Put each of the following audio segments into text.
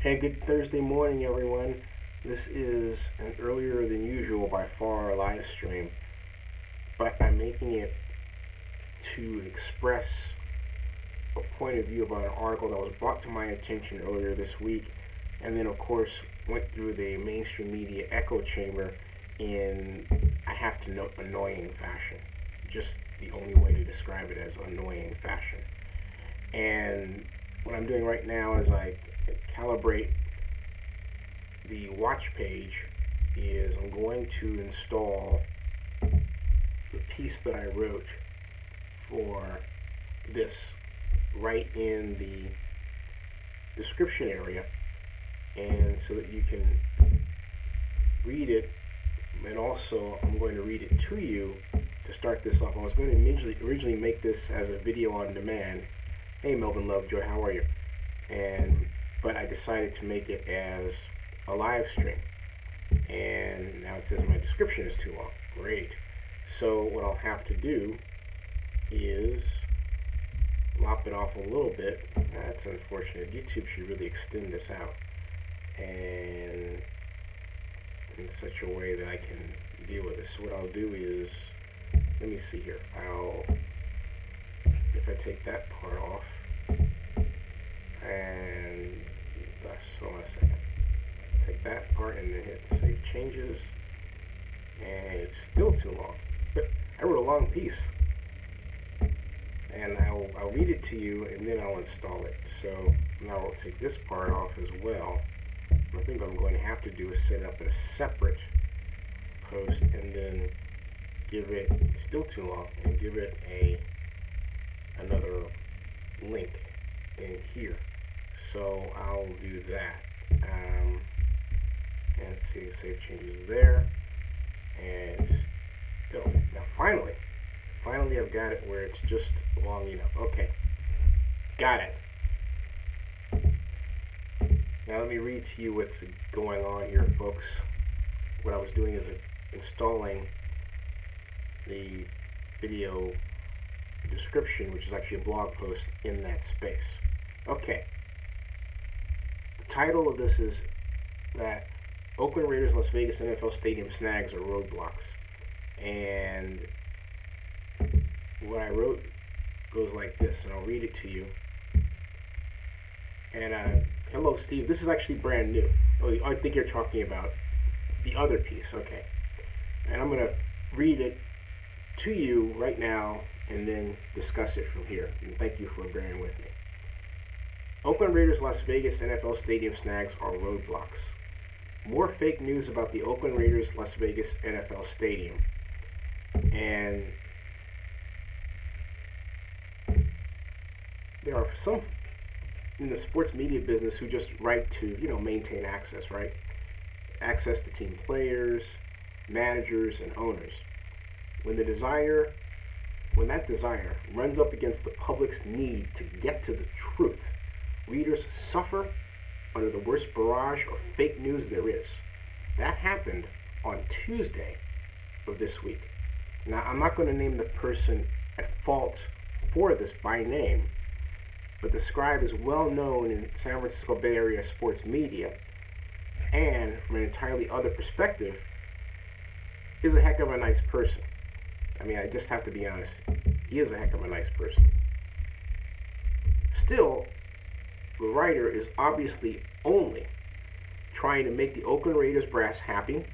Hey, good Thursday morning, everyone. This is an earlier than usual by far live stream, but I'm making it to express a point of view about an article that was brought to my attention earlier this week, and then, of course, went through the mainstream media echo chamber in, I have to note, annoying fashion. Just the only way to describe it, as annoying fashion. And what I'm doing right now is I calibrate the watch page is I'm going to install the piece that I wrote for this right in the description area, and so that you can read it, and also I'm going to read it to you to start this off. I was going to originally make this as a video on demand. Hey Melvin Lovejoy, how are you? But I decided to make it as a live stream, and now it says my description is too long. Great. So what I'll have to do is lop it off a little bit. That's unfortunate. YouTube should really extend this out, and in such a way that I can deal with this. So what I'll do is, let me see here. If I take that part off, and thus, hold on a second. Take that part and then hit Save Changes, and it's still too long. But I wrote a long piece, and I'll read it to you, and then I'll install it. So now I'll take this part off as well. I think what I'm going to have to do is set it up in a separate post, and then give it, it's still too long, and give it another link in here. So I'll do that. And let's see, save changes there, and still. Now finally I've got it where it's just long enough. Okay, got it. Now let me read to you what's going on here, folks. What I was doing is installing the video description, which is actually a blog post in that space. Okay. The title of this is that Oakland Raiders Las Vegas NFL Stadium Snags are roadblocks. And what I wrote goes like this, and I'll read it to you. And hello Steve, this is actually brand new. Oh, I think you're talking about the other piece. Okay. And I'm going to read it to you right now and then discuss it from here. And thank you for bearing with me. Oakland Raiders Las Vegas NFL Stadium Snags are roadblocks. More fake news about the Oakland Raiders Las Vegas NFL Stadium. And there are some in the sports media business who just write to, maintain access, right? Access to team players, managers, and owners. When that desire runs up against the public's need to get to the truth, readers suffer under the worst barrage of fake news there is. That happened on Tuesday of this week. Now, I'm not going to name the person at fault for this by name, but the scribe is well known in San Francisco Bay Area sports media, and from an entirely other perspective, is a heck of a nice person. I mean, I just have to be honest. He is a heck of a nice person. Still, the writer is obviously only trying to make the Oakland Raiders brass happy,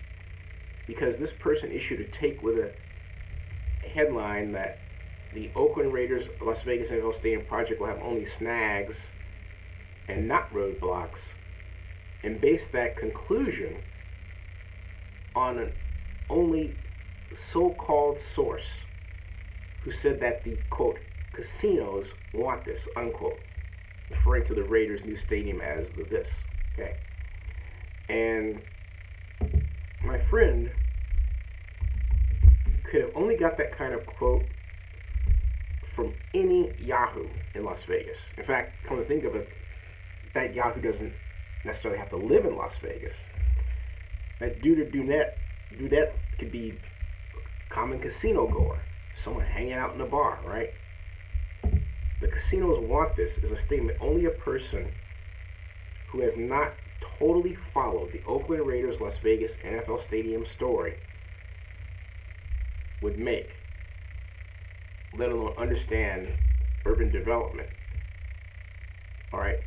because this person issued a take with a headline that the Oakland Raiders Las Vegas NFL Stadium project will have only snags and not roadblocks, and based that conclusion on an only so-called source who said that the, quote, casinos want this, unquote, referring to the Raiders' new stadium as the this, okay? And my friend could have only got that kind of quote from any Yahoo in Las Vegas. In fact, come to think of it, that Yahoo doesn't necessarily have to live in Las Vegas. That Dudette could be a common casino goer, someone hanging out in a bar, right? The casinos want this is a statement only a person who has not totally followed the Oakland Raiders Las Vegas NFL Stadium story would make, let alone understand urban development. All right,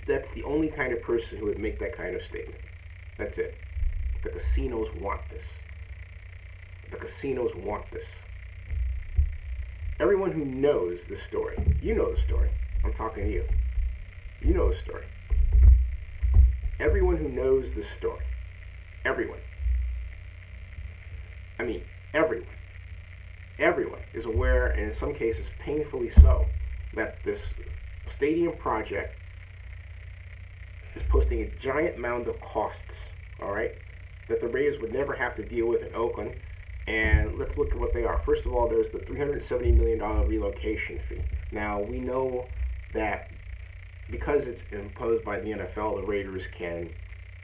that's the only kind of person who would make that kind of statement. That's it. The casinos want this. The casinos want this. Everyone who knows the story, you know the story. I'm talking to you. You know the story. Everyone who knows the story, everyone, I mean everyone is aware, and in some cases painfully so, that this stadium project is posting a giant mound of costs, all right, that the Raiders would never have to deal with in Oakland. And let's look at what they are. First of all, there's the $370 million relocation fee. Now, we know that because it's imposed by the NFL, the Raiders can,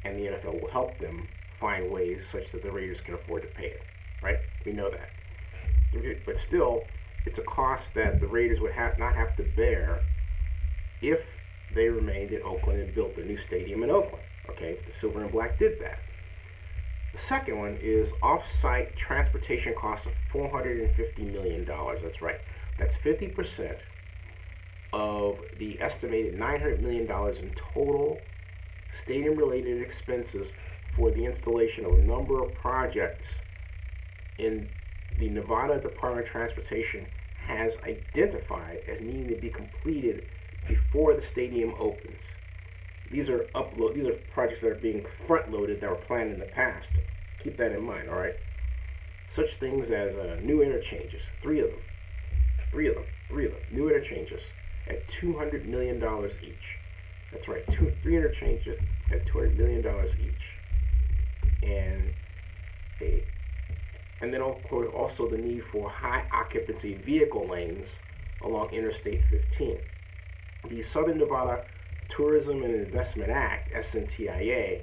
and the NFL will help them find ways such that the Raiders can afford to pay it, right? We know that. But still, it's a cost that the Raiders would not have to bear if they remained in Oakland and built a new stadium in Oakland. Okay, the Silver and Black did that. The second one is off-site transportation costs of $450 million. That's right. That's 50% of the estimated $900 million in total stadium-related expenses for the installation of a number of projects in the Nevada Department of Transportation has identified as needing to be completed before the stadium opens. These are projects that are being front-loaded that were planned in the past. Keep that in mind, all right? Such things as new interchanges, three of them, new interchanges at $200 million each. That's right, three interchanges at $200 million each. And then of course also the need for high occupancy vehicle lanes along Interstate 15. The Southern Nevada Tourism and Investment Act, SNTIA,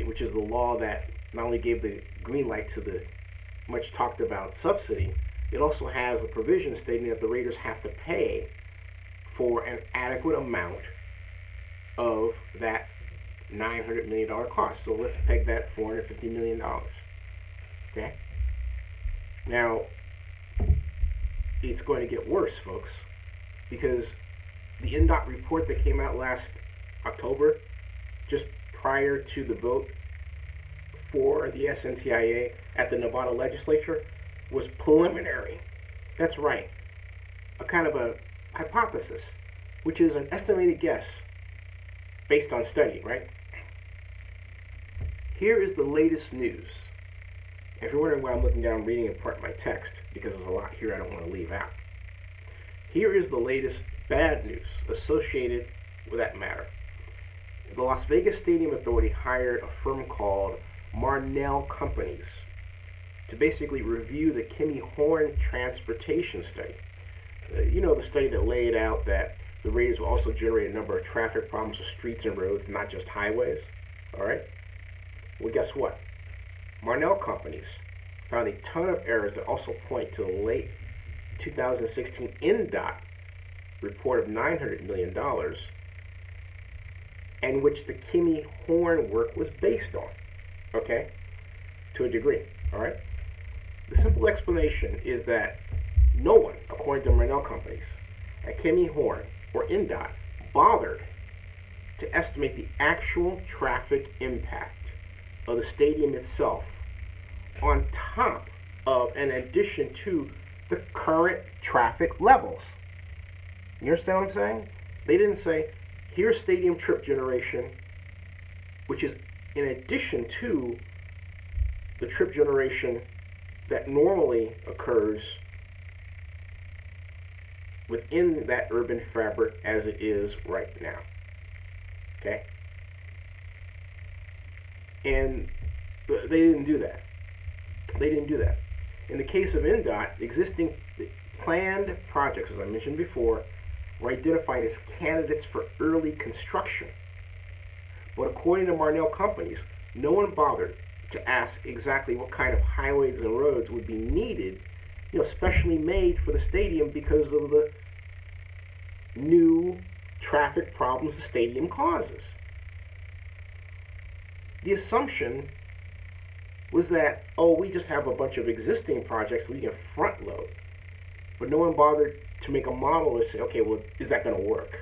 which is the law that not only gave the green light to the much talked about subsidy, it also has a provision stating that the Raiders have to pay for an adequate amount of that $900 million cost. So let's peg that $450 million. Okay? Now, it's going to get worse, folks, because the NDOT report that came out last October, just prior to the vote for the SNTIA at the Nevada legislature, was preliminary. That's right. A kind of a hypothesis, which is an estimated guess based on study, right? Here is the latest news. If you're wondering why I'm looking down reading in part my text, because there's a lot here I don't want to leave out. Here is the latest bad news associated with that matter. The Las Vegas Stadium Authority hired a firm called Marnell Companies to basically review the Kimmy Horn transportation study. You know, the study that laid out that the Raiders will also generate a number of traffic problems with streets and roads, not just highways. All right? Well, guess what? Marnell Companies found a ton of errors that also point to the late 2016 NDOT report of $900 million, and which the Kimmy Horn work was based on, okay, to a degree, all right? The simple explanation is that no one, according to Marnell Companies, at Kimmy Horn or NDOT, bothered to estimate the actual traffic impact of the stadium itself on top of, in addition to, the current traffic levels. You understand what I'm saying? They didn't say, here's stadium trip generation, which is in addition to the trip generation that normally occurs within that urban fabric as it is right now. Okay? And they didn't do that. They didn't do that. In the case of NDOT, existing planned projects, as I mentioned before, were identified as candidates for early construction. But according to Marnell Companies, no one bothered to ask exactly what kind of highways and roads would be needed, specially made for the stadium because of the new traffic problems the stadium causes. The assumption was that, oh, we just have a bunch of existing projects we can front load. But no one bothered to make a model to say, okay, well, is that going to work?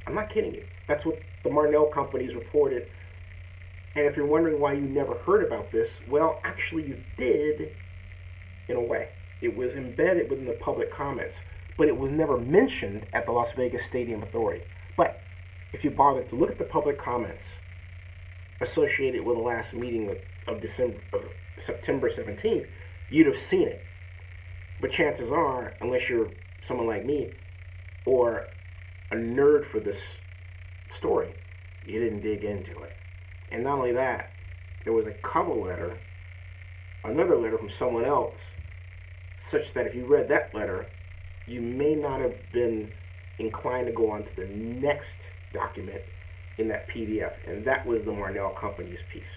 I'm not kidding you. That's what the Marnell companies reported. And if you're wondering why you never heard about this, well, actually you did in a way. It was embedded within the public comments, but it was never mentioned at the Las Vegas Stadium Authority. But if you bother to look at the public comments associated with the last meeting of September 17th, you'd have seen it. But chances are, unless you're someone like me or a nerd for this story, you didn't dig into it. And not only that, there was a cover letter, another letter from someone else, such that if you read that letter, you may not have been inclined to go on to the next document in that PDF, and that was the Marnell Company's piece.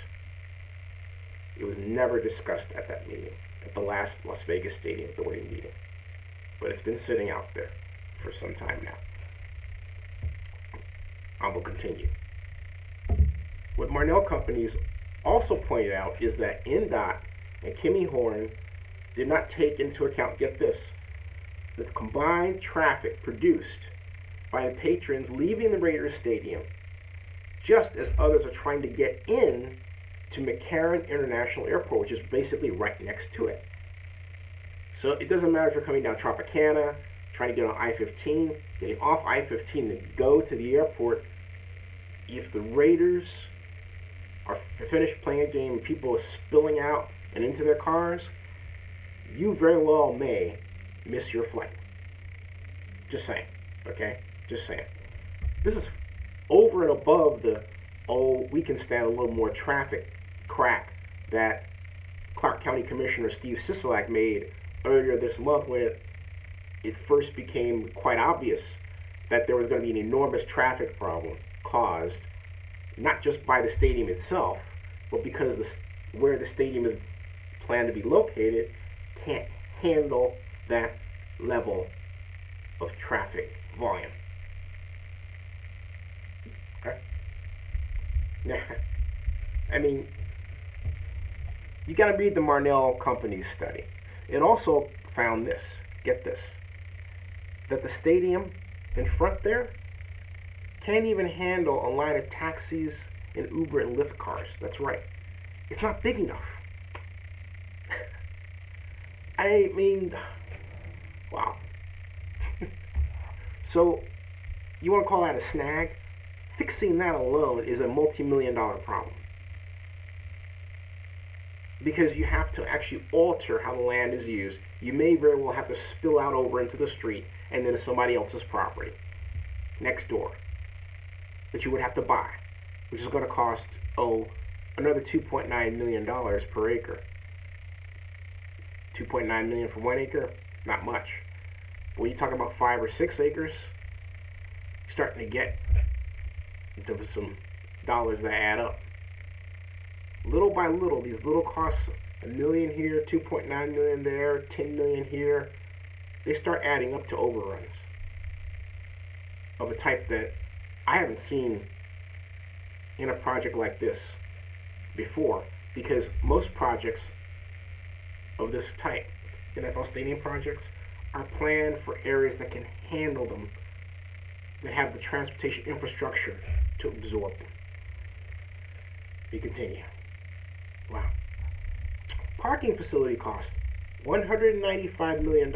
It was never discussed at that meeting, at the last Las Vegas Stadium Authority meeting. But it's been sitting out there for some time now. I will continue. What Marnell Companies also pointed out is that NDOT and Kimmy Horn did not take into account, get this, the combined traffic produced by the patrons leaving the Raiders Stadium, just as others are trying to get in to McCarran International Airport, which is basically right next to it. So it doesn't matter if you're coming down Tropicana, trying to get on I-15, getting off I-15 to go to the airport. If the Raiders are finished playing a game and people are spilling out and into their cars, you very well may miss your flight. Just saying, okay? Just saying. This is over and above the, oh, we can stand a little more traffic crack that Clark County Commissioner Steve Sisolak made earlier this month when it first became quite obvious that there was going to be an enormous traffic problem caused not just by the stadium itself, but because where the stadium is planned to be located can't handle that level of traffic volume. Okay? Now, I mean, you got to read the Marnell Company's study. It also found this, get this, that the stadium in front there can't even handle a line of taxis and Uber and Lyft cars. That's right. It's not big enough. I mean, wow. So, you want to call that a snag? Fixing that alone is a multi-million-dollar problem. Because you have to actually alter how the land is used. You may very well have to spill out over into the street and then to somebody else's property next door that you would have to buy, which is going to cost, another $2.9 million per acre. $2.9 million for 1 acre, not much. But when you talk about 5 or 6 acres, you're starting to get into some dollars that add up. Little by little, these little costs, $1 million here, $2.9 million there, $10 million here, they start adding up to overruns of a type that I haven't seen in a project like this before, because most projects of this type, NFL stadium projects, are planned for areas that can handle them, that have the transportation infrastructure to absorb them. We continue. Wow. Parking facility cost, $195 million.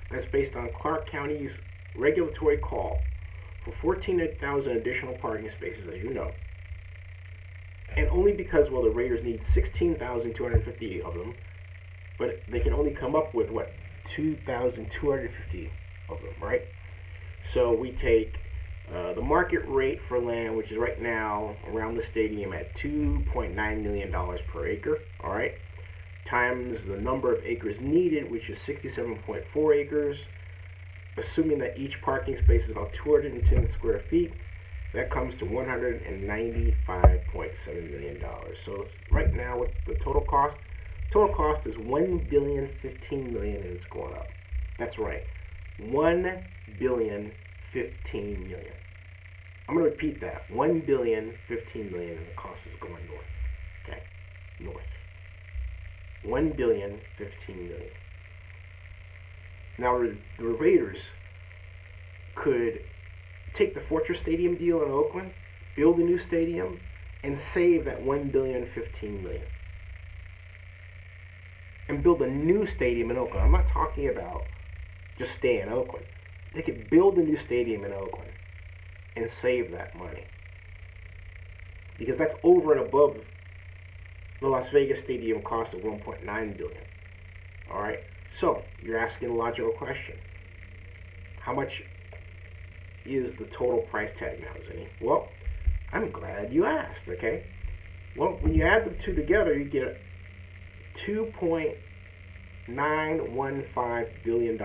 That's based on Clark County's regulatory call for 14,000 additional parking spaces, as you know. And only because, well, the Raiders need 16,250 of them, but they can only come up with, 2,250 of them, right? So we take the market rate for land, which is right now around the stadium at $2.9 million per acre, all right, times the number of acres needed, which is 67.4 acres, assuming that each parking space is about 210 square feet, that comes to $195.7 million. So right now, with the total cost is $1,015,000,000, and it's going up. That's right, $1,015,000,000 million. I'm going to repeat that. 1,015,000,000 and the cost is going north. Okay? North. 1,015,000,000. Now the Raiders could take the Fortress Stadium deal in Oakland, build a new stadium, and save that 1,015,000,000. And build a new stadium in Oakland. I'm not talking about just stay in Oakland. They could build a new stadium in Oakland and save that money. Because that's over and above the Las Vegas stadium cost of $1.9 billion. All right. So you're asking a logical question. How much is the total price tag now, Zinni? Well, I'm glad you asked. Okay. Well, when you add the two together, you get $2.915 billion.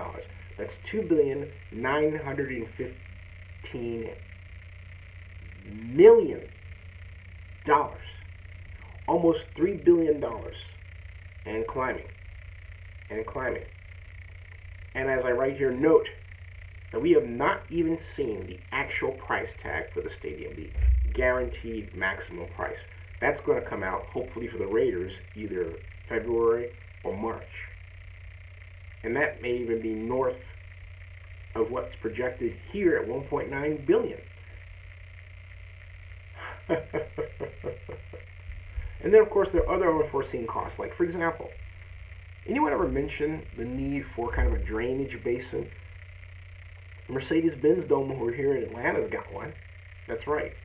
That's $2,915,000,000. Almost $3 billion. And climbing. And climbing. And as I write here, note that we have not even seen the actual price tag for the stadium, the guaranteed maximum price. That's going to come out, hopefully for the Raiders, either February or March. And that may even be north of what's projected here at $1.9 billion. And then, of course, there are other unforeseen costs. Like, for example, anyone ever mention the need for kind of a drainage basin? Mercedes-Benz Dome over here in Atlanta's got one. That's right.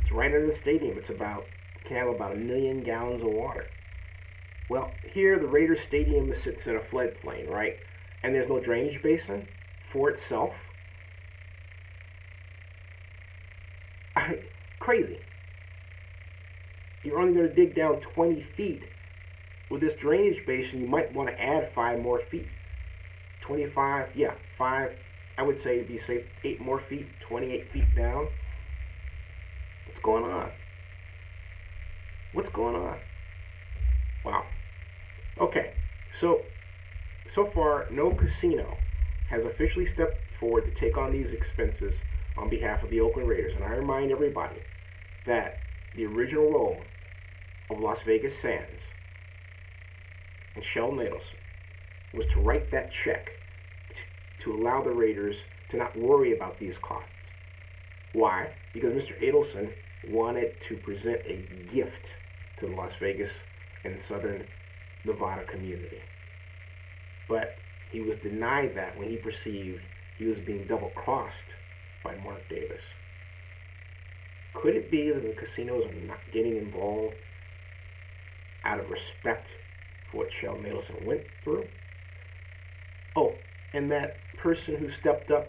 It's right under the stadium. It's about, can have about 1 million gallons of water. Well, here the Raiders Stadium sits in a floodplain, right? And there's no drainage basin for itself. Crazy. You're only going to dig down 20 feet. With this drainage basin, you might want to add 5 more feet. 25, yeah, 5, I would say it'd be safe, 8 more feet, 28 feet down. What's going on? What's going on? Wow. Okay, so far, no casino has officially stepped forward to take on these expenses on behalf of the Oakland Raiders. And I remind everybody that the original role of Las Vegas Sands and Sheldon Adelson was to write that check to allow the Raiders to not worry about these costs. Why? Because Mr. Adelson wanted to present a gift to the Las Vegas and Southern Nevada community. But he was denied that when he perceived he was being double-crossed by Mark Davis. Could it be that the casinos are not getting involved out of respect for what Sheldon Adelson went through? Oh, and that person who stepped up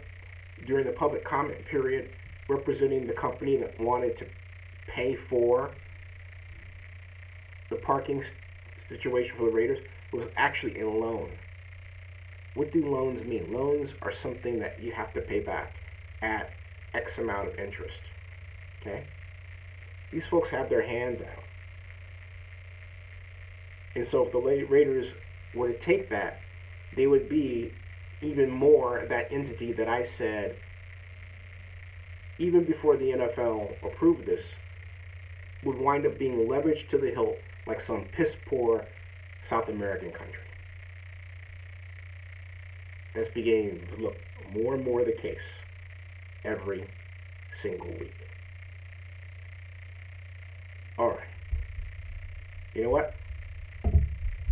during the public comment period representing the company that wanted to pay for the parking situation for the Raiders was actually in a loan. What do loans mean? Loans are something that you have to pay back at X amount of interest. Okay? These folks have their hands out. And so if the Raiders were to take that, they would be even more that entity that I said, even before the NFL approved this, would wind up being leveraged to the hilt like some piss-poor South American country. That's beginning to look more and more the case every single week. All right. You know what?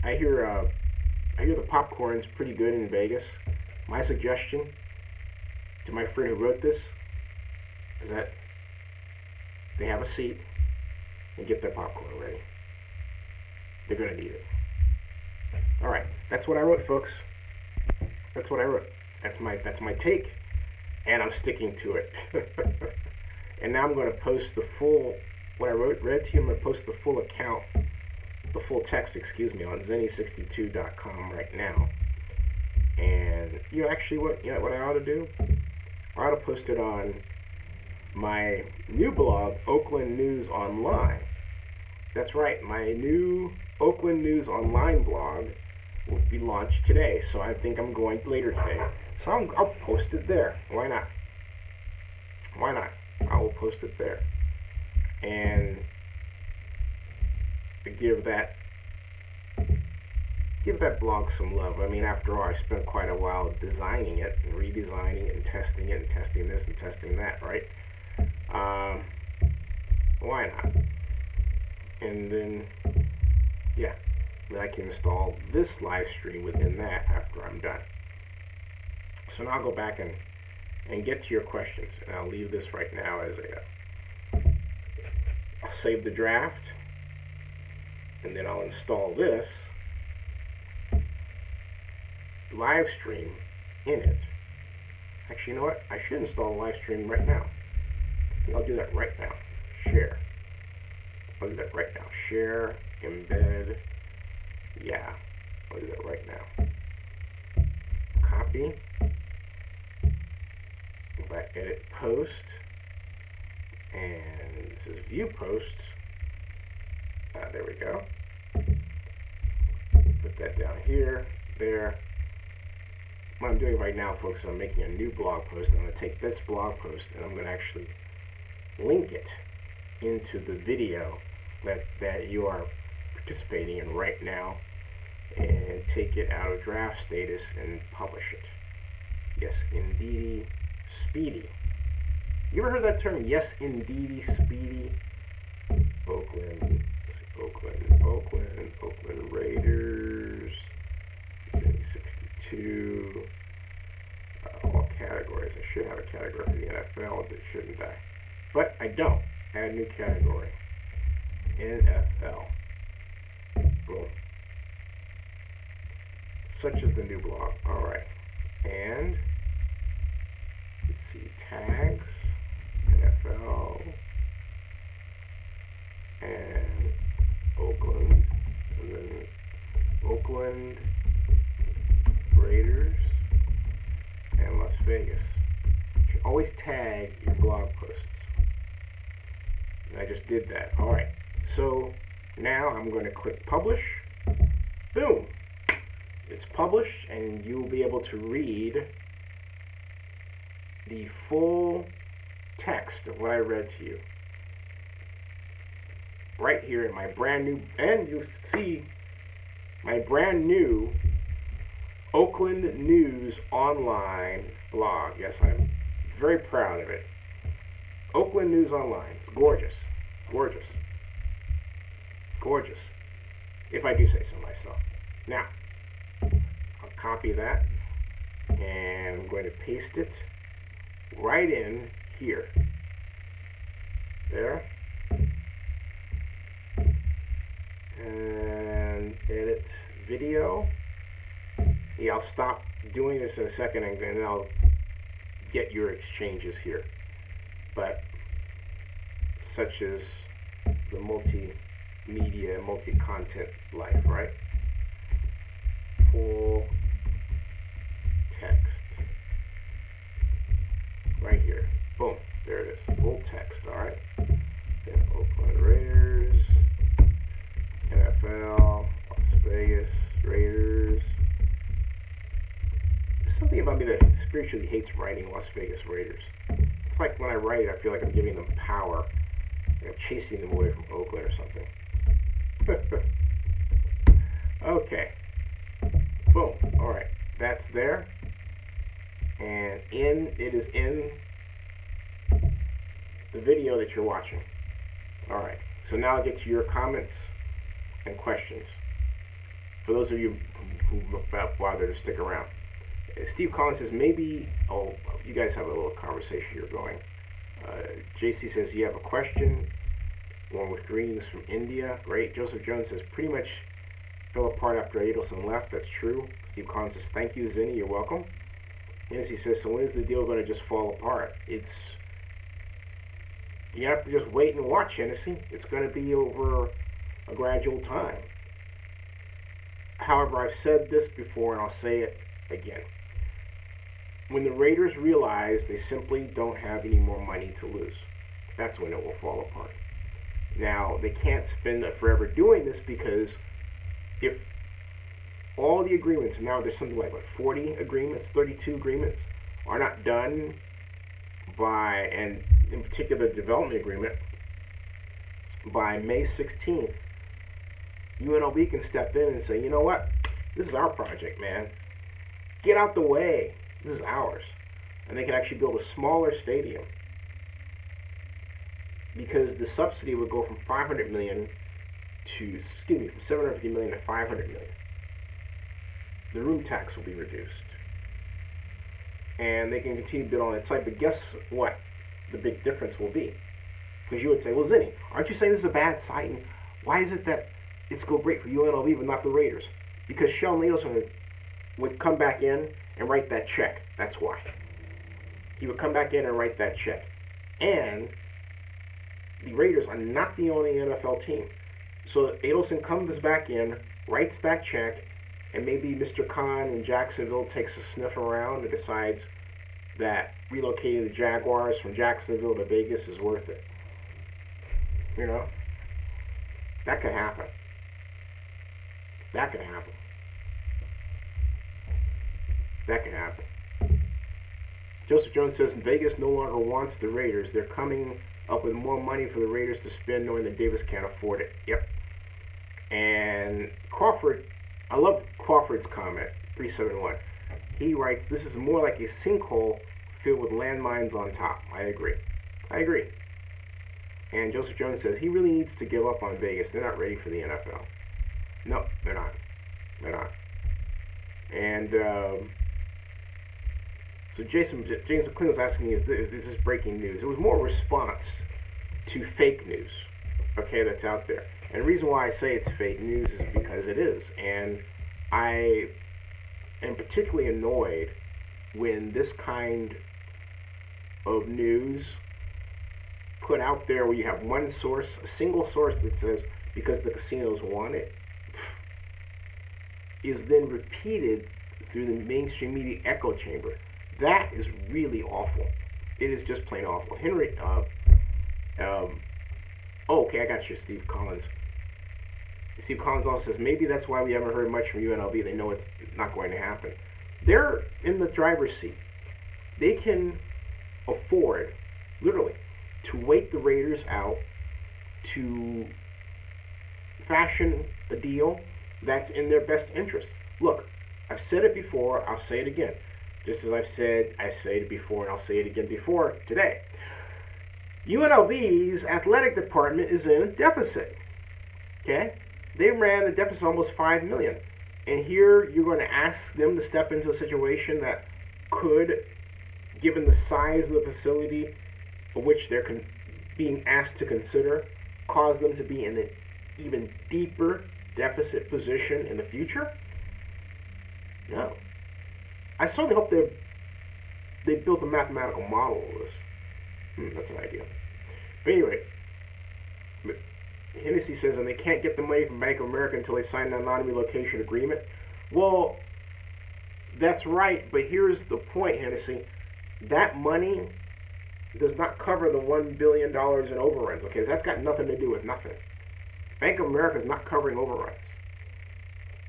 I hear the popcorn's pretty good in Vegas. My suggestion to my friend who wrote this is that they have a seat and get their popcorn ready. They're going to need it. All right. That's what I wrote, folks. That's what I wrote. That's my take, and I'm sticking to it. And now I'm going to post the full, what I read to you. I'm going to post the full account, the full text, excuse me, on zenny62.com right now. And actually, what I ought to do? I ought to post it on my new blog, Oakland News Online. That's right, my new Oakland News Online blog will be launched today. So I think I'm going later today. So I'll post it there. Why not? Why not? I will post it there. And give that blog some love. I mean, after all, I spent quite a while designing it and redesigning it and testing this and testing that, right? Why not? And then, yeah, then I can install this live stream within that after I'm done. So now I'll go back and get to your questions, and I'll leave this right now as I'll save the draft, and then I'll install this live stream in it. Actually, you know what? I should install a live stream right now. I think I'll do that right now. Share. I'll do that right now. Share, embed. Yeah, I'll do that right now. Copy. Go back, edit, post. And this is view post. There we go. Put that down here, there. What I'm doing right now, folks, is I'm making a new blog post. And I'm going to take this blog post and I'm going to actually link it into the video that you are participating in right now, and take it out of draft status and publish it. Yes, indeedy, speedy. You ever heard that term? Yes, indeedy, speedy. Oakland Raiders, 62. All categories. I should have a category for the NFL, but shouldn't I? But I don't. Add new category. NFL. Boom. Such is the new blog. Alright. And let's see. Tags. NFL. And Oakland. And then Oakland Raiders. And Las Vegas. You should always tag your blog posts. And I just did that. Alright. So now I'm going to click publish. Boom. It's published, and you'll be able to read the full text of what I read to you right here in my brand new, and you'll see my brand new Oakland News Online blog. Yes, I'm very proud of it. Oakland News Online. It's gorgeous. Gorgeous. Gorgeous. If I do say so myself. Now, I'll copy that, and I'm going to paste it right in here. There. And edit video. Yeah, I'll stop doing this in a second, and then I'll get your exchanges here. But such is the multimedia, multi-content life, right? Full text. Right here. Boom. There it is. Full text, alright? Then Oakland Raiders, NFL, Las Vegas Raiders. There's something about me that spiritually hates writing Las Vegas Raiders. It's like when I write, I feel like I'm giving them power. I'm chasing them away from Oakland or something. Okay. Boom. Alright. That's there. And it is in the video that you're watching. Alright. So now I'll get to your comments and questions. For those of you who bother to stick around. Steve Collins says, maybe, oh, you guys have a little conversation you're going. JC says, you have a question. One with greetings from India. Great. Joseph Jones says, pretty much fell apart after Adelson left. That's true. Steve Collins says, thank you, Zinni. You're welcome. Hennessy says, so when is the deal going to just fall apart? You have to just wait and watch, Hennessy. It's going to be over a gradual time. However, I've said this before, and I'll say it again. When the Raiders realize they simply don't have any more money to lose, that's when it will fall apart. Now, they can't spend forever doing this, because if all the agreements, now there's something like, what, 40 agreements, 32 agreements, are not done by, and in particular the development agreement, by May 16th, UNLV can step in and say, you know what, this is our project, man. Get out the way. This is ours. And they can actually build a smaller stadium, because the subsidy would go from 500 million to, from 750 million to 500 million. The room tax will be reduced. And they can continue to build on that site, but guess what the big difference will be? Because you would say, well, Zinni, aren't you saying this is a bad site? And why is it that it's go great for UNLV but not the Raiders? Because Sheldon Adelson would come back in and write that check. That's why. He would come back in and write that check. And the Raiders are not the only NFL team. So Adelson comes back in, writes that check, and maybe Mr. Khan in Jacksonville takes a sniff around and decides that relocating the Jaguars from Jacksonville to Vegas is worth it. You know? That could happen. That could happen. That could happen. Joseph Jones says Vegas no longer wants the Raiders. They're coming up with more money for the Raiders to spend, knowing that Davis can't afford it. Yep. And Crawford, I love Crawford's comment, 371. He writes, this is more like a sinkhole filled with landmines on top. I agree. I agree. And Joseph Jones says he really needs to give up on Vegas. They're not ready for the NFL. No, they're not. They're not. And so James McClendon was asking me, is this breaking news? It was more a response to fake news, okay, that's out there. And the reason why I say it's fake news is because it is. And I am particularly annoyed when this kind of news put out there where you have one source, a single source that says because the casinos want it, is then repeated through the mainstream media echo chamber. That is really awful. It is just plain awful. Henry, okay, I got you, Steve Collins. Steve Collins also says maybe that's why we haven't heard much from UNLV. They know it's not going to happen. They're in the driver's seat. They can afford, literally, to wait the Raiders out, to fashion a deal that's in their best interest. Look, I've said it before, I'll say it again. Just as I've said, I say it before, and I'll say it again before today. UNLV's athletic department is in a deficit. Okay? They ran a deficit of almost $5 million. And here you're going to ask them to step into a situation that could, given the size of the facility for which they're being asked to consider, cause them to be in an even deeper deficit position in the future? No. I certainly hope they built a mathematical model of this. That's an idea. But anyway, Hennessy says, and they can't get the money from Bank of America until they sign a non-relocation agreement. Well, that's right, but here's the point, Hennessy. That money does not cover the $1 billion in overruns, okay? That's got nothing to do with nothing. Bank of America is not covering overruns.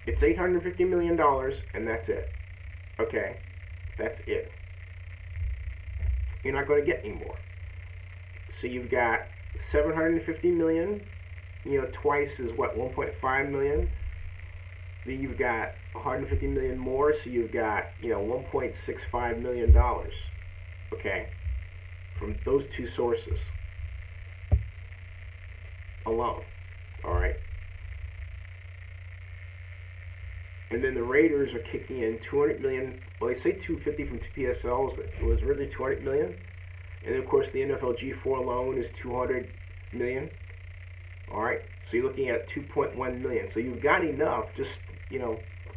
It's $850 million, and that's it. Okay? That's it. You're not going to get any more. So you've got $750 million, twice is what, 1.5 million? Then you've got 150 million more, so you've got, $1.65 million. Okay? From those two sources alone. Alright? And then the Raiders are kicking in 200 million. Well, they say 250 from PSLs. It was really 200 million. And then, of course, the NFL G4 loan is 200 million. All right. So you're looking at 2.1 million. So you've got enough, just,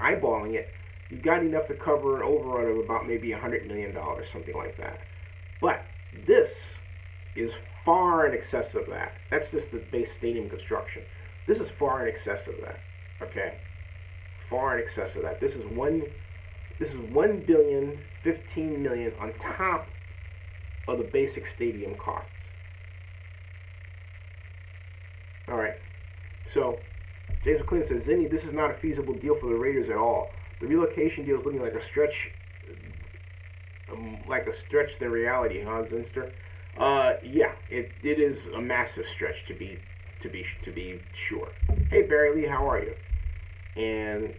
eyeballing it, you've got enough to cover an overrun of about maybe $100 million, something like that. But this is far in excess of that. That's just the base stadium construction. This is far in excess of that. Okay. Far in excess of that. This is $1 billion, 15 million on top of the basic stadium costs. All right. So James McClellan says, Zinni, this is not a feasible deal for the Raiders at all. The relocation deal is looking like a stretch, than reality, huh, Zinster? Yeah, it is a massive stretch to be sure. Hey Barry Lee, how are you? And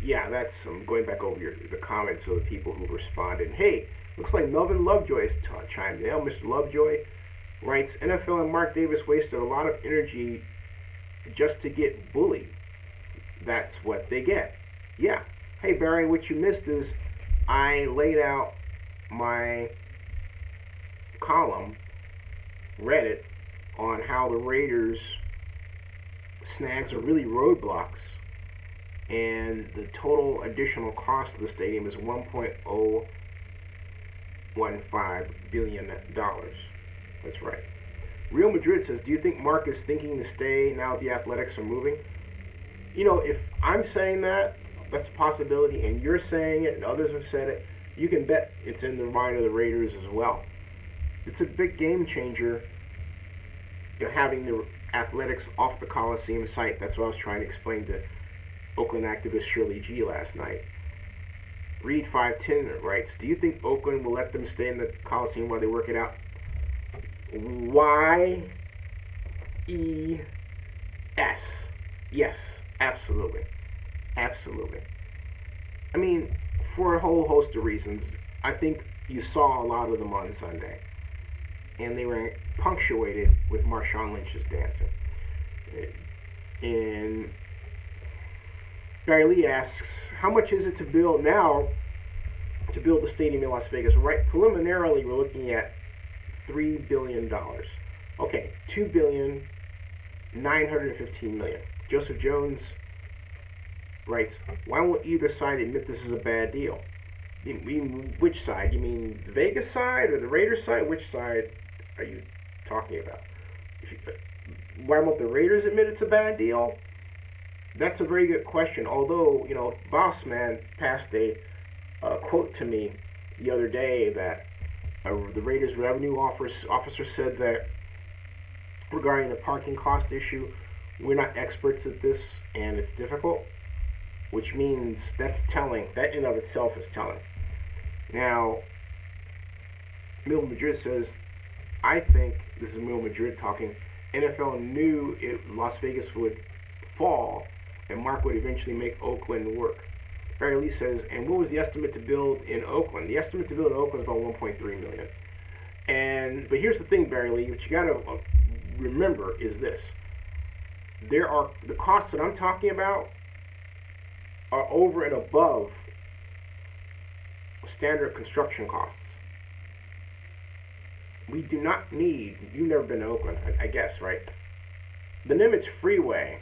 yeah, that's I'm going back over the comments of the people who responded. Hey, looks like Melvin Lovejoy is chimed in. Mr. Lovejoy writes, NFL and Mark Davis wasted a lot of energy just to get bullied. That's what they get. Yeah. Hey Barry, what you missed is I laid out my column, Reddit, on how the Raiders snags are really roadblocks, and the total additional cost of the stadium is $1.015 billion. That's right. Real Madrid says, do you think Mark is thinking to stay now the Athletics are moving? You know, if I'm saying that, that's a possibility, and you're saying it, and others have said it, you can bet it's in the mind of the Raiders as well. It's a big game changer, having the Athletics off the Coliseum site. That's what I was trying to explain to Oakland activist Shirley G last night. Reed 510 writes, do you think Oakland will let them stay in the Coliseum while they work it out? Y-E-S. Yes, absolutely. Absolutely. I mean, for a whole host of reasons. I think you saw a lot of them on Sunday. And they were punctuated with Marshawn Lynch's dancing. And Barry Lee asks, how much is it to build now, to build the stadium in Las Vegas? Right, preliminarily, we're looking at $3 billion. Okay, $2,915,000,000. Joseph Jones writes, why won't either side admit this is a bad deal? You mean which side? You mean the Vegas side or the Raiders side? Which side are you talking about? Why won't the Raiders admit it's a bad deal? That's a very good question. Although, Boss Man passed a quote to me the other day that the Raiders revenue officer said that regarding the parking cost issue, we're not experts at this and it's difficult, which means that's telling. That in of itself is telling. Now, Real Madrid says, I think, this is Real Madrid talking, NFL knew Las Vegas would fall and Mark would eventually make Oakland work. Barry Lee says, and what was the estimate to build in Oakland? The estimate to build in Oakland is about $1.3 million. But here's the thing, Barry Lee, what you got to remember is this. The costs that I'm talking about are over and above standard construction costs. We do not need, you've never been to Oakland, I guess, right? The Nimitz Freeway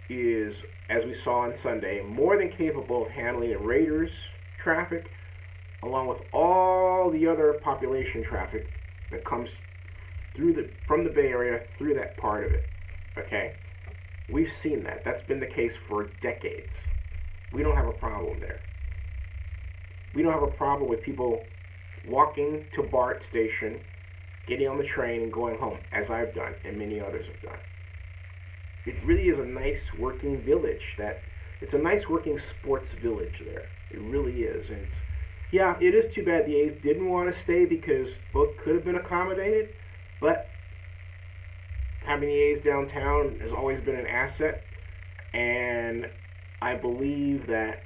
is, as we saw on Sunday, more than capable of handling the Raiders traffic, along with all the other population traffic that comes from the Bay Area through that part of it. Okay? We've seen that. That's been the case for decades. We don't have a problem there. We don't have a problem with people walking to BART station, getting on the train and going home, as I've done and many others have done. It really is a nice working village. It's a nice working sports village there. It really is. And it is too bad the A's didn't want to stay because both could have been accommodated, but having the A's downtown has always been an asset, and I believe that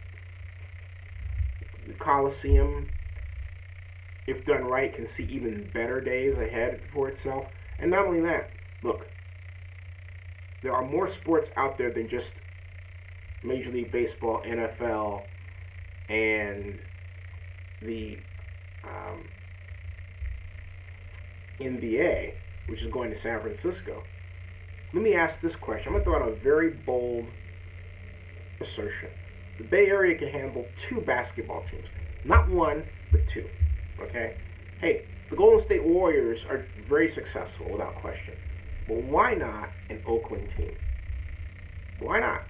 the Coliseum, if done right, can see even better days ahead for itself. And not only that, look, there are more sports out there than just Major League Baseball, NFL, and the NBA, which is going to San Francisco. Let me ask this question. I'm going to throw out a very bold assertion. The Bay Area can handle 2 basketball teams. Not 1, but 2. Okay? Hey, the Golden State Warriors are very successful, without question. But why not an Oakland team? Why not?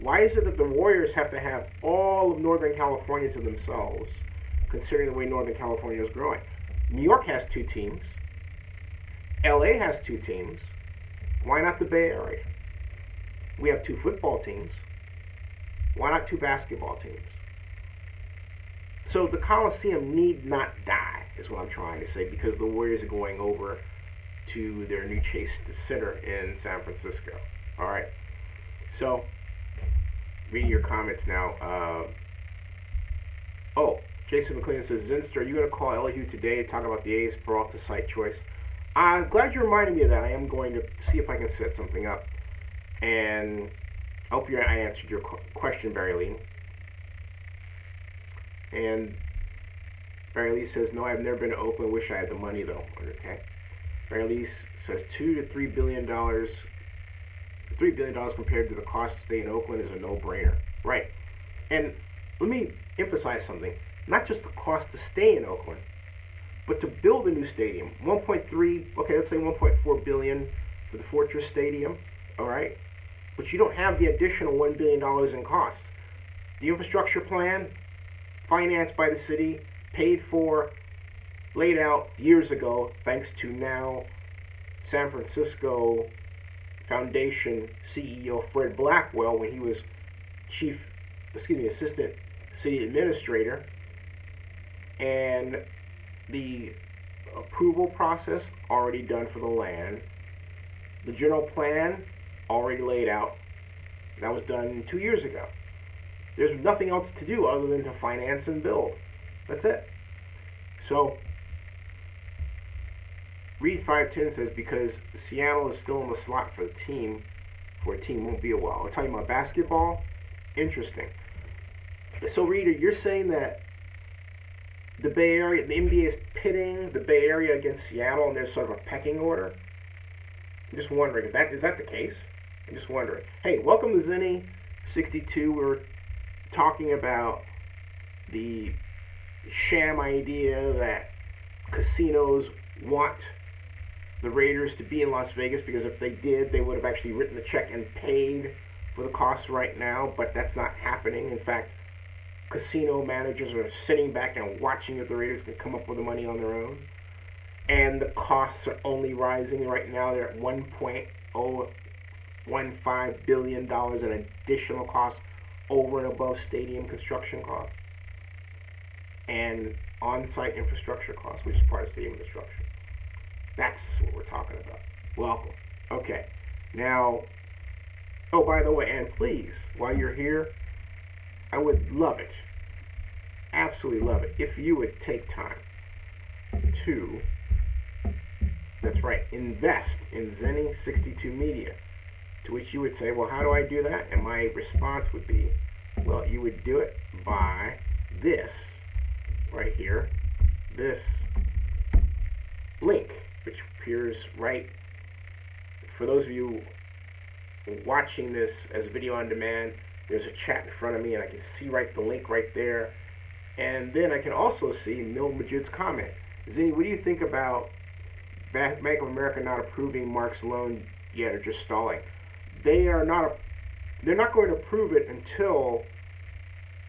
Why is it that the Warriors have to have all of Northern California to themselves, considering the way Northern California is growing? New York has 2 teams. LA has 2 teams. Why not the Bay Area? We have 2 football teams. Why not 2 basketball teams? So the Coliseum need not die, is what I'm trying to say, because the Warriors are going over to their new Chase Center in San Francisco. All right. So, reading your comments now. Jason McLean says, Zinster, are you going to call LAU today to talk about the A's Peralta site choice? I'm glad you reminded me of that. I am going to see if I can set something up. And I hope I answered your question, Barry Lee. And Barry Lee says, no, I've never been to Oakland. Wish I had the money, though. Okay. Barry Lee says $2 to $3 billion. $3 billion compared to the cost to stay in Oakland is a no-brainer. Right. And let me emphasize something. Not just the cost to stay in Oakland, but to build a new stadium. 1.3, okay, let's say 1.4 billion for the Fortress Stadium, all right? But you don't have the additional $1 billion in costs. The infrastructure plan, financed by the city, paid for, laid out years ago, thanks to now San Francisco Foundation CEO Fred Blackwell when he was assistant city administrator. And the approval process already done for the land. The general plan already laid out. That was done 2 years ago. There's nothing else to do other than to finance and build. That's it. So, Reed 510 says, because Seattle is still in the slot for a team won't be a while. We're talking about basketball? Interesting. So, Reader, you're saying that the Bay Area, the NBA is pitting the Bay Area against Seattle, and there's sort of a pecking order? I'm just wondering, is that the case? I'm just wondering. Hey, welcome to Zinni62. We're talking about the sham idea that casinos want the Raiders to be in Las Vegas, because if they did, they would have actually written the check and paid for the costs right now, but that's not happening. In fact, casino managers are sitting back and watching if the Raiders can come up with the money on their own. And the costs are only rising. Right now they're at $1.015 billion in additional costs over and above stadium construction costs and on-site infrastructure costs, which is part of stadium construction. That's what we're talking about. Welcome. Okay. Now, oh, by the way, and please, while you're here, I would love it, absolutely love it, if you would take time to, that's right, invest in Zinni62 Media. To which you would say, well, how do I do that? And my response would be, well, you would do it by this right here, this link, which appears right, for those of you watching this as a video on demand, there's a chat in front of me, and I can see the link right there. And then I can also see Mil Majid's comment. Zinni, what do you think about Bank of America not approving Mark's loan yet, or just stalling? They're not going to approve it until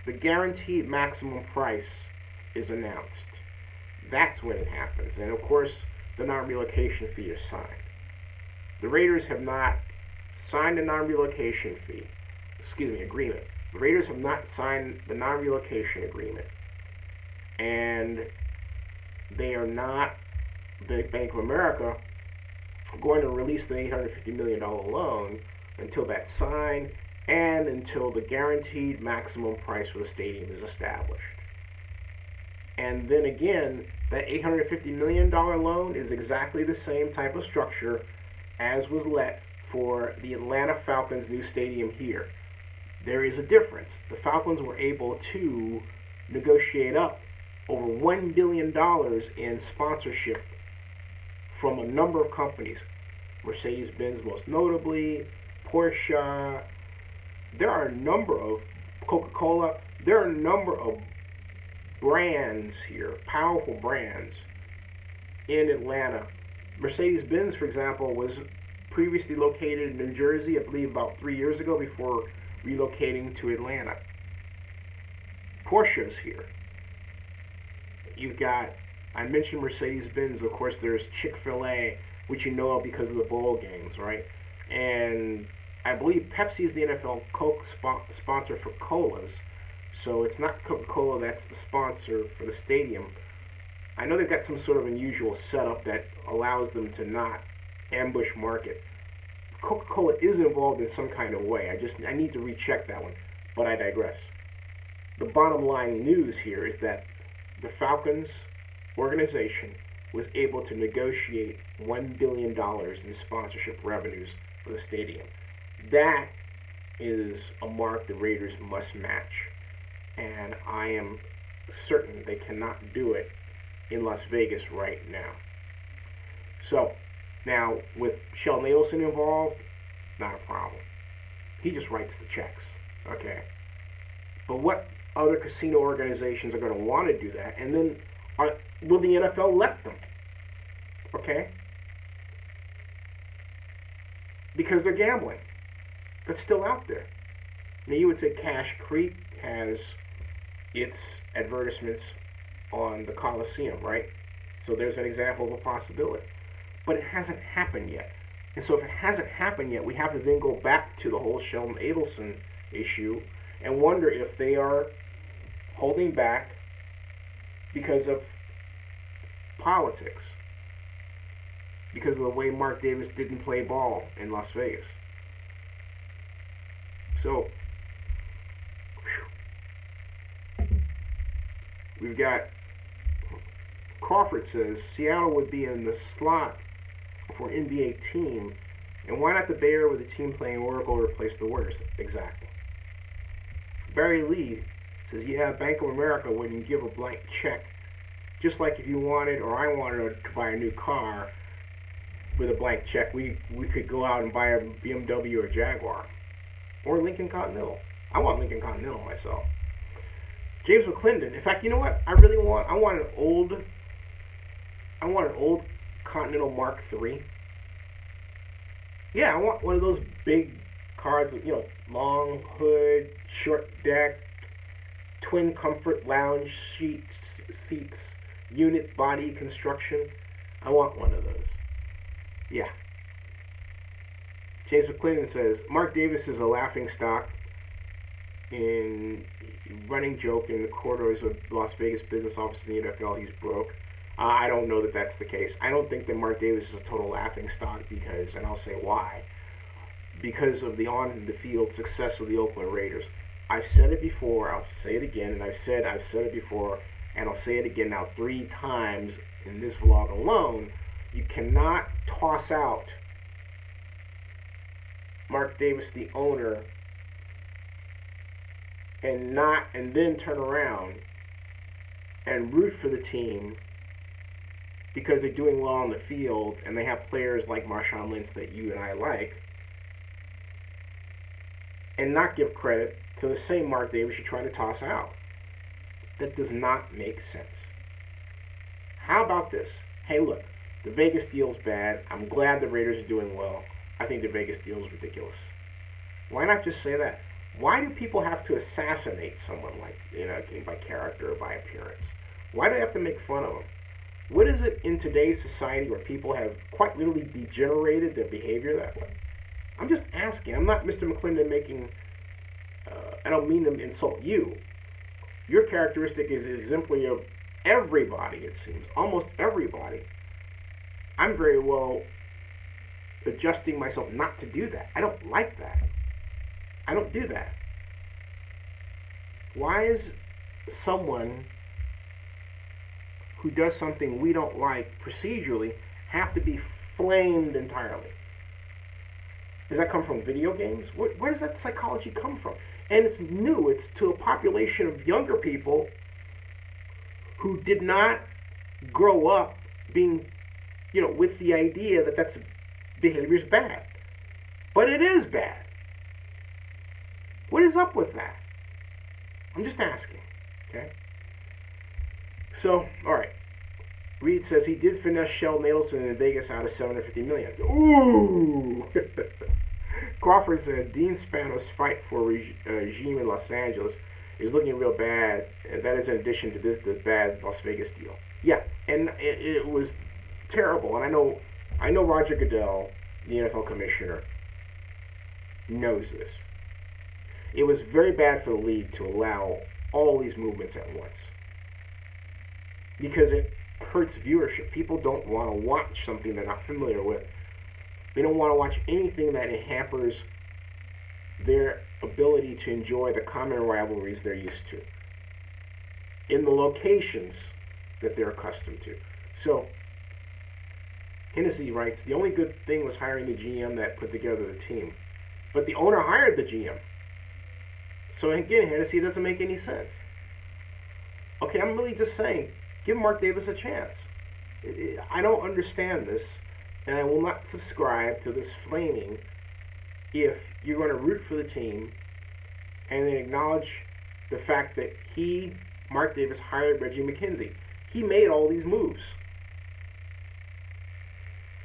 the guaranteed maximum price is announced. That's when it happens. And of course, the non-relocation fee is signed. The Raiders have not signed a non-relocation agreement. The Raiders have not signed the non-relocation agreement, and they are not, the Bank of America, going to release the $850 million loan until that's signed and until the guaranteed maximum price for the stadium is established. And then again, that $850 million loan is exactly the same type of structure as was let for the Atlanta Falcons' new stadium here. There is a difference. The Falcons were able to negotiate up over $1 billion in sponsorship from a number of companies. Mercedes-Benz most notably, Porsche. There are a number of, Coca-Cola, there are a number of brands here, powerful brands in Atlanta. Mercedes-Benz, for example, was previously located in New Jersey, I believe about 3 years ago, before relocating to Atlanta. Porsche's here. You've got, I mentioned Mercedes-Benz, of course there's Chick-fil-A, which you know of because of the bowl games, right? And I believe Pepsi is the NFL Coke sponsor for colas. So it's not Coca-Cola that's the sponsor for the stadium. I know they've got some sort of unusual setup that allows them to not ambush market. Coca-Cola is involved in some kind of way. I need to recheck that one, but I digress. The bottom line news here is that the Falcons organization was able to negotiate $1 billion in sponsorship revenues for the stadium. That is a mark the Raiders must match, and I am certain they cannot do it in Las Vegas right now. So, now with Sheldon Adelson involved, not a problem. He just writes the checks, okay? But what other casino organizations are going to want to do that? And then will the NFL let them? Okay? Because they're gambling. That's still out there. Now you would say Cash Creek has its advertisements on the Coliseum, right? So there's an example of a possibility. But it hasn't happened yet. And so if it hasn't happened yet, we have to then go back to the whole Sheldon Adelson issue and wonder if they are holding back because of politics, because of the way Mark Davis didn't play ball in Las Vegas. So, we've got Crawford says Seattle would be in the slot for an NBA team, and why not the Bay Area with a team playing Oracle replace the Warriors? Exactly. Barry Lee says, yeah, Bank of America wouldn't give a blank check, just like if you wanted or I wanted to buy a new car with a blank check, we could go out and buy a BMW or a Jaguar or Lincoln Continental. I want Lincoln Continental myself. James McClendon. In fact, you know what? I want an old Continental Mark III. Yeah, I want one of those big cars with, long hood, short deck, twin comfort lounge seats, unit body construction. I want one of those. Yeah. James McClendon says, Mark Davis is a laughing stock in running joke in the corridors of Las Vegas business office in the NFL. He's broke. I don't know that that's the case. I don't think that Mark Davis is a total laughing stock because, and I'll say why, because of the on-the-field success of the Oakland Raiders. I've said it before, I'll say it again, and I've said it before, and I'll say it again now 3 times in this vlog alone. You cannot toss out Mark Davis, the owner, and then turn around and root for the team because they're doing well on the field and they have players like Marshawn Lynch that you and I like, and not give credit to the same Mark Davis you're trying to toss out. That does not make sense. How about this? Hey, look, the Vegas deal's bad. I'm glad the Raiders are doing well. I think the Vegas deal is ridiculous. Why not just say that? Why do people have to assassinate someone like, by character or by appearance? Why do they have to make fun of them? What is it in today's society where people have quite literally degenerated their behavior that way? I'm just asking. I'm not Mr. McClendon making, I don't mean to insult you. Your characteristic is exemplary of everybody, it seems. Almost everybody. I'm very well adjusting myself not to do that. I don't like that. I don't do that. Why is someone who does something we don't like procedurally have to be flamed entirely? Does that come from video games? Where does that psychology come from? And it's new. It's to a population of younger people who did not grow up being, with the idea that that's behavior is bad. But it is bad. What is up with that? I'm just asking. Okay? So, all right. Reed says he did finesse Sheldon Adelson in Vegas out of $750 million. Ooh! Crawford said Dean Spano's fight for regime in Los Angeles is looking real bad, and that is in addition to this bad Las Vegas deal. Yeah, and it was terrible. And I know Roger Goodell, the NFL commissioner, knows this. It was very bad for the league to allow all these movements at once, because it hurts viewership. People don't want to watch something they're not familiar with. They don't want to watch anything that hampers their ability to enjoy the common rivalries they're used to in the locations that they're accustomed to. So Hennessy writes, the only good thing was hiring the GM that put together the team. But the owner hired the GM. So again, Hennessy, it doesn't make any sense. Okay, I'm really just saying, give Mark Davis a chance. I don't understand this, and I will not subscribe to this flaming if you're going to root for the team and then acknowledge the fact that Mark Davis, hired Reggie McKenzie. He made all these moves.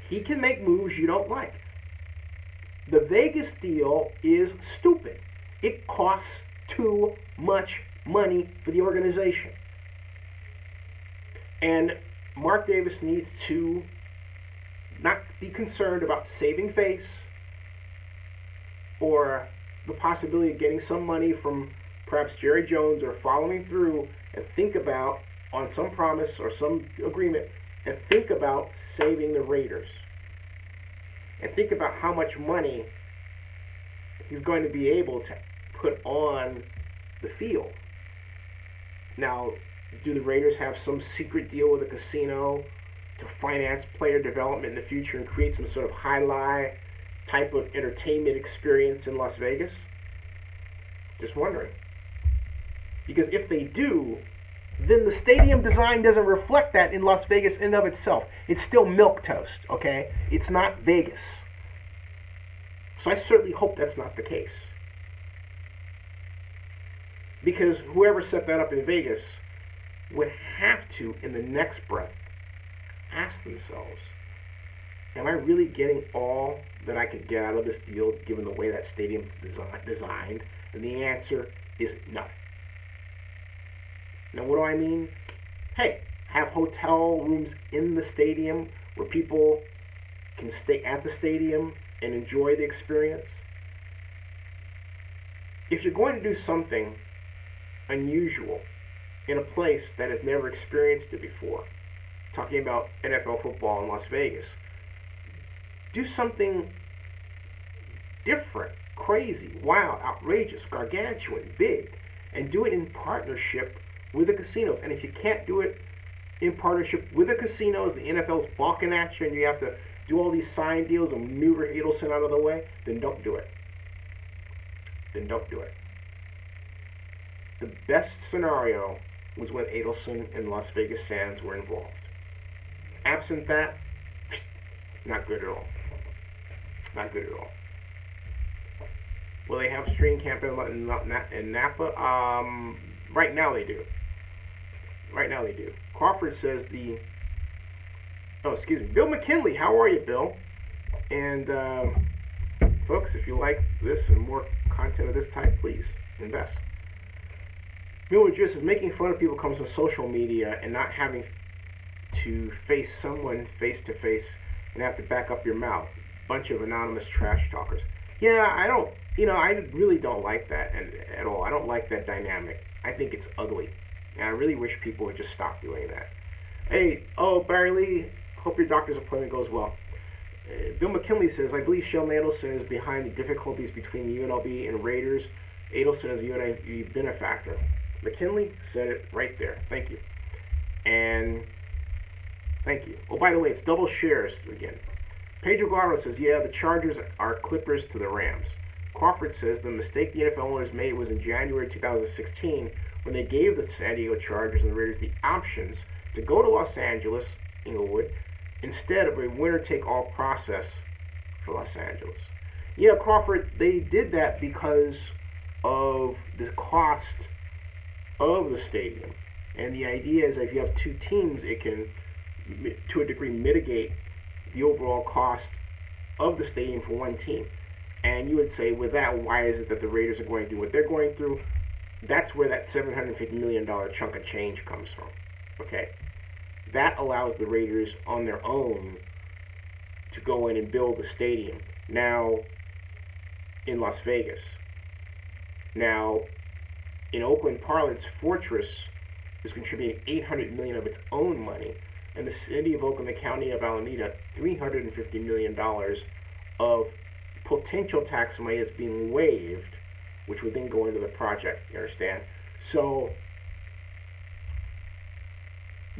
He can make moves you don't like. The Vegas deal is stupid. It costs too much money for the organization. And Mark Davis needs to not be concerned about saving face or the possibility of getting some money from perhaps Jerry Jones or following through and think about on some promise or some agreement and think about saving the Raiders and think about how much money he's going to be able to put on the field. Now, do the Raiders have some secret deal with a casino to finance player development in the future and create some sort of highlight type of entertainment experience in Las Vegas? Just wondering. Because if they do, then the stadium design doesn't reflect that in Las Vegas in and of itself. It's still milquetoast, okay? It's not Vegas. So I certainly hope that's not the case. Because whoever set that up in Vegas would have to, in the next breath, ask themselves, am I really getting all that I could get out of this deal given the way that stadium is designed? And the answer is no. Now, what do I mean? Hey, have hotel rooms in the stadium where people can stay at the stadium and enjoy the experience. If you're going to do something unusual in a place that has never experienced it before, talking about NFL football in Las Vegas, do something different, crazy, wild, outrageous, gargantuan, big, and do it in partnership with the casinos. And if you can't do it in partnership with the casinos, the NFL's balking at you and you have to do all these sign deals and maneuver Adelson out of the way, then don't do it. Then don't do it. The best scenario was when Adelson and Las Vegas Sands were involved. Absent that, not good at all. Not good at all. Will they have string camp in Napa? Right now they do. Right now they do. Crawford says Bill McKinley, how are you, Bill? And folks, if you like this and more content of this type, please invest. Bill Madrid says making fun of people comes from social media and not having to face someone face to face and have to back up your mouth. Bunch of anonymous trash talkers. Yeah, I really don't like that at all. I don't like that dynamic. I think it's ugly. And I really wish people would just stop doing that. Hey, Barry Lee, hope your doctor's appointment goes well. Bill McKinley says, I believe Sheldon Adelson is behind the difficulties between the UNLV and Raiders. Adelson is a UNLV benefactor. McKinley said it right there. Thank you. And thank you. Oh, by the way, it's double shares again. Pedro Guardo says, yeah, the Chargers are Clippers to the Rams. Crawford says the mistake the NFL owners made was in January 2016 when they gave the San Diego Chargers and the Raiders the options to go to Los Angeles, Inglewood, instead of a winner-take-all process for Los Angeles. Yeah, Crawford, they did that because of the cost of the stadium. And the idea is that if you have two teams, it can, to a degree, mitigate the overall cost of the stadium for one team. And you would say, with that, why is it that the Raiders are going through what they're going through? That's where that $750 million chunk of change comes from. Okay? That allows the Raiders on their own to go in and build the stadium. Now, in Las Vegas. Now, in Oakland parlance, Fortress is contributing $800 million of its own money, and the city of Oakland, the county of Alameda, $350 million of potential tax money is being waived, which would then go into the project. You understand? So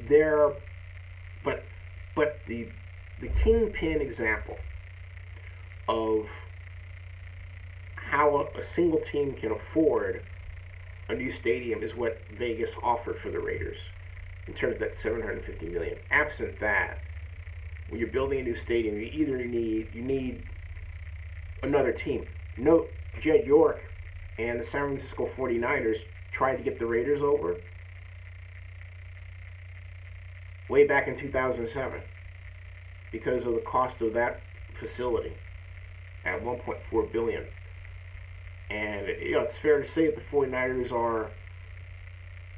there, but the kingpin example of how a single team can afford a new stadium is what Vegas offered for the Raiders in terms of that $750 million. Absent that, when you're building a new stadium, you need another team. Note, Jed York and the San Francisco 49ers tried to get the Raiders over way back in 2007 because of the cost of that facility at $1.4 billion. And it's fair to say that the 49ers are,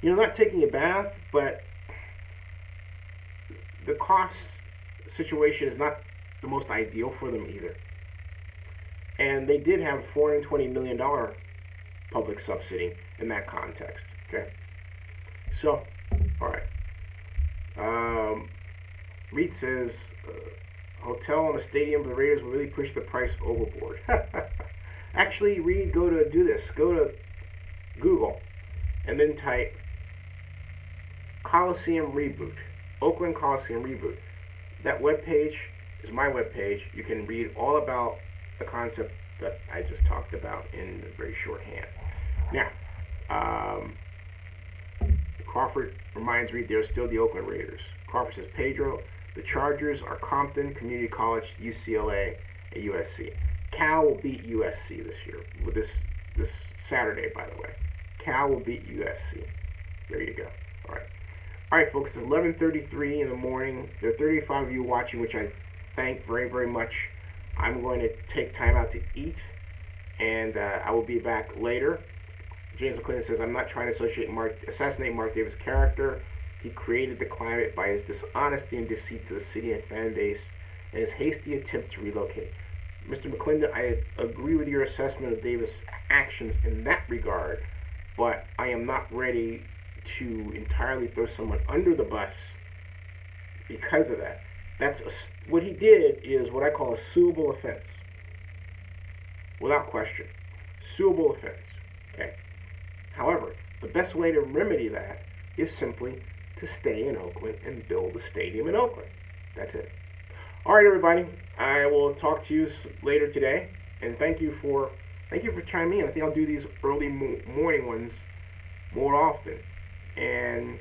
not taking a bath, but the cost situation is not the most ideal for them either. And they did have a $420 million public subsidy in that context. Okay, so all right. Reed says, hotel and a stadium for the Raiders will really push the price overboard. Actually, Reed, go to Google, and then type Coliseum Reboot, Oakland Coliseum Reboot. That webpage is my webpage. You can read all about the concept that I just talked about in very shorthand. Now, Crawford reminds Reed they're still the Oakland Raiders. Crawford says, Pedro, the Chargers are Compton, Community College, UCLA, and USC. Cal will beat USC this year. With this Saturday, by the way. Cal will beat USC. There you go. All right, folks. It's 11:33 in the morning. There are 35 of you watching, which I thank very, very much. I'm going to take time out to eat, and I will be back later. James McClinton says, I'm not trying to assassinate Mark Davis' character. He created the climate by his dishonesty and deceit to the city and fan base and his hasty attempt to relocate. Mr. McClendon, I agree with your assessment of Davis' actions in that regard, but I am not ready to entirely throw someone under the bus because of that. What he did is what I call a suable offense. Without question. Suable offense. Okay? However, the best way to remedy that is simply to stay in Oakland and build a stadium in Oakland. That's it. All right, everybody. I will talk to you later today, and thank you for chiming in. I think I'll do these early morning ones more often. And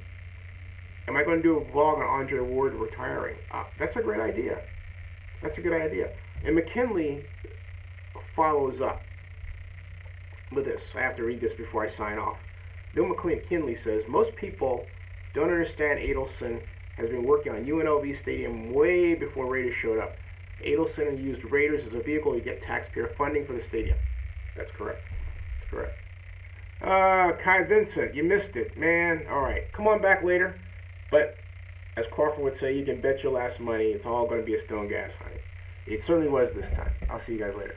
am I going to do a vlog on Andre Ward retiring? That's a great idea. That's a good idea. And McKinley follows up with this. I have to read this before I sign off. Bill McKinley says, most people don't understand Adelson has been working on UNLV Stadium way before Raiders showed up. Adelson used Raiders as a vehicle to get taxpayer funding for the stadium. That's correct. That's correct. Kai Vincent, you missed it, man. All right, come on back later. But as Crawford would say, you can bet your last money it's all going to be a stone gas, honey. It certainly was this time. I'll see you guys later.